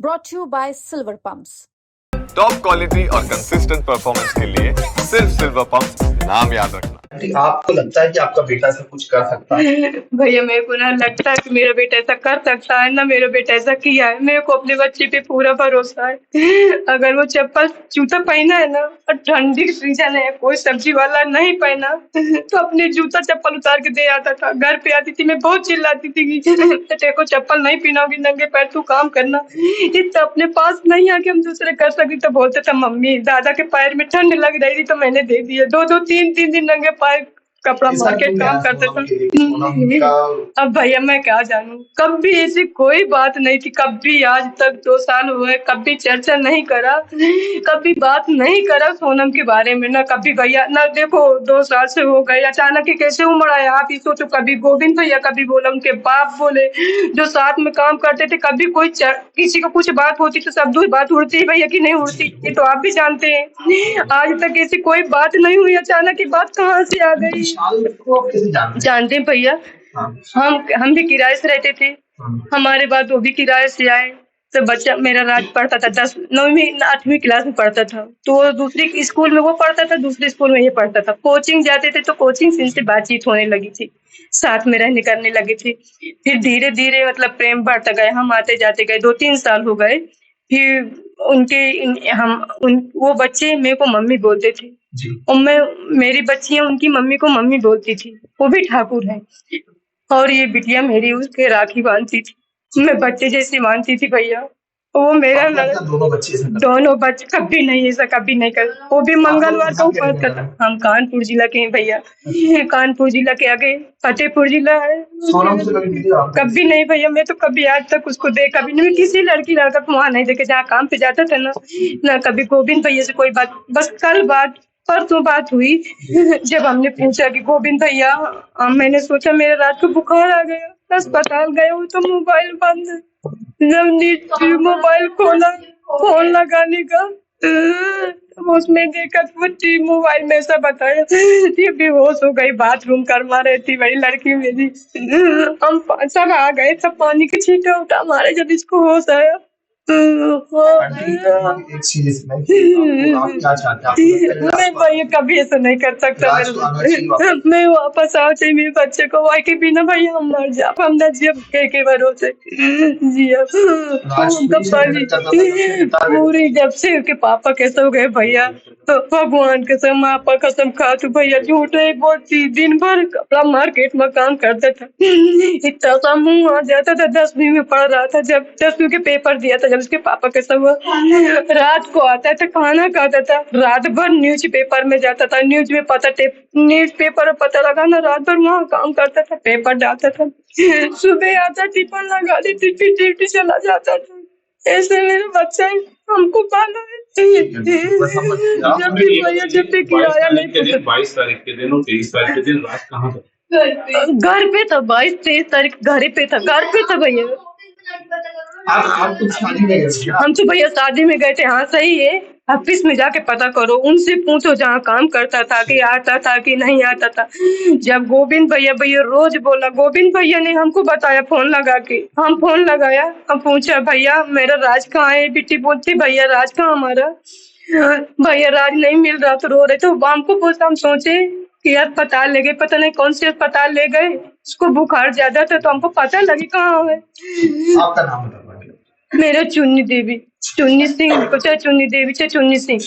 brought to you by Silver Pumps. Top quality और consistent performance के लिए सिर्फ सिल्वर पंप्स नाम याद रखना। आपको लगता है कि आपका बेटा ऐसा कुछ कर सकता है? भैया मेरे को ना लगता है कि मेरा बेटा ऐसा कर सकता है ना, मेरा बेटा ऐसा किया है। मेरे को अपने बच्चे पे पूरा भरोसा है। अगर वो चप्पल जूता पहना है ना और ठंडी की सीजन है, कोई सब्जी वाला नहीं पहना तो अपने जूता चप्पल उतार के दे आता था। घर पे आती थी, मैं बहुत चिल्लाती थी कि तेरे को चप्पल नहीं पहनाओगी, नंगे पैर तू काम करना। इतना अपने पास नहीं आके हम दूसरे कर सकते तो बोलते थे मम्मी दादा के पैर में ठंड लग रही थी तो मैंने दे दिया। दो तीन दिन नंगे पैर कपड़ा मार के काम करते थे। अब भैया मैं क्या जानूं, कभी ऐसी कोई बात नहीं थी। कभी आज तक 2 साल हुए कभी चर्चा नहीं करा, कभी बात नहीं करा सोनम के बारे में ना कभी। भैया ना देखो 2 साल से हो गए, अचानक ही कैसे उमड़ आया। आप ही सोचो, कभी गोविंद भैया कभी बोला, उनके बाप बोले जो साथ में काम करते थे, कभी कोई किसी को कुछ बात होती तो सब दूर बात उड़ती है भैया कि नहीं उड़ती, ये तो आप भी जानते हैं। आज तक ऐसी कोई बात नहीं हुई, अचानक की बात कहाँ से आ गई। जानते हैं भैया, हम भी किराए से रहते थे, हमारे बाद वो भी किराए से आए। तो बच्चा मेरा राज पढ़ता था 9वीं 8वीं क्लास में पढ़ता था, तो दूसरी स्कूल में वो पढ़ता था, दूसरे स्कूल में ये पढ़ता था। कोचिंग जाते थे तो कोचिंग से इनसे बातचीत होने लगी थी, साथ में रहने करने लगे थे। फिर धीरे धीरे मतलब प्रेम बढ़ता गया, हम आते जाते गए। 2-3 साल हो गए। फिर वो बच्चे मेरे को मम्मी बोलते थे और मेरी बच्चियां उनकी मम्मी को मम्मी बोलती थी। वो भी ठाकुर है और ये बिटिया मेरी उसके राखी बांधती थी, मैं बच्चे जैसी मानती थी भैया। वो मेरा दोनों बच्चे कभी नहीं ऐसा कभी नहीं कर। वो भी मंगलवार को उपवास करता। हम कानपुर जिला के हैं भैया, कानपुर जिला के आगे फतेहपुर जिला है। कभी नहीं भैया, मैं तो कभी आज तक उसको देखा भी नहीं। किसी लड़की लड़का को वहां नहीं देखे, जहाँ काम पे जाता था ना कभी गोविंद भैया से कोई बात। बस कल परसों बात हुई जब हमने पूछा कि गोविंद भैया, मैंने सोचा मेरे रात को बुखार आ गया, अस्पताल गए हो तो मोबाइल बंद है। जब नीचे मोबाइल खोला फोन लगाने का, उसमें देखा तो मोबाइल में ऐसा बताया ये बेहोश हो गई, बाथरूम करवा रही थी वही लड़की मेरी। हम सब आ गए, सब पानी के छींटे उठा मारे जब इसको होश आया। एक चीज इसमें आप क्या चाहते हैं? मैं भैया कभी ऐसा नहीं कर सकता। मैं वापस आओ चाहिए मेरे बच्चे को, वही के बिना भैया हम मर जा, हम न जिया के भरोसे जिया। पूरी जब से उसके पापा कैसे हो गए भैया, तो भगवान कसम पापा कसम खा तू भैया, झूठ नहीं बोलती। दिन भर कपड़ा मार्केट में काम करता था, इतना सा मुँह आ जाता था। 10वीं में पढ़ रहा था, जब 10वीं के पेपर दिया था, जब उसके पापा कैसा हुआ, रात को आता था, खाना खाता था, रात भर न्यूज पेपर में जाता था, न्यूज पेपर पता लगा ना, रात भर वहाँ काम करता था, पेपर डालता था। सुबह आता टिफिन लगा देती, फिर ड्यूटी चला जाता था। ऐसे मेरे बच्चा हमको पाला है। जब भी भैया जब भी किराया नहीं, 22 तारीख के दिन और 23 तारीख के दिन रात कहाँ था? घर पे था। 22-23 तारीख घर पे था भैया। आप तो शादी में गए? हम तो भैया शादी में गए थे। हाँ सही है, ऑफिस में जाके पता करो, उनसे पूछो जहाँ काम करता था कि आता था कि नहीं आता था। जब गोविंद भैया रोज बोला, गोविंद भैया ने हमको बताया फोन लगा के। हम फोन लगाया, हम पूछा भैया मेरा राज कहाँ है? बिट्टी बोलती भैया राज कहाँ हमारा? भैया राज नहीं मिल रहा तो रो रहे। तो हमको पूछा, हम सोचे कि अस्पताल ले गए, पता नहीं कौन से अस्पताल ले गए, उसको बुखार ज्यादा था तो हमको पता लगी कहाँ है। आपका नाम बताइए। मेरा चुन्नी देवी, चुन्नी सिंह, चुन्नी देवी से चुन्नी सिंह।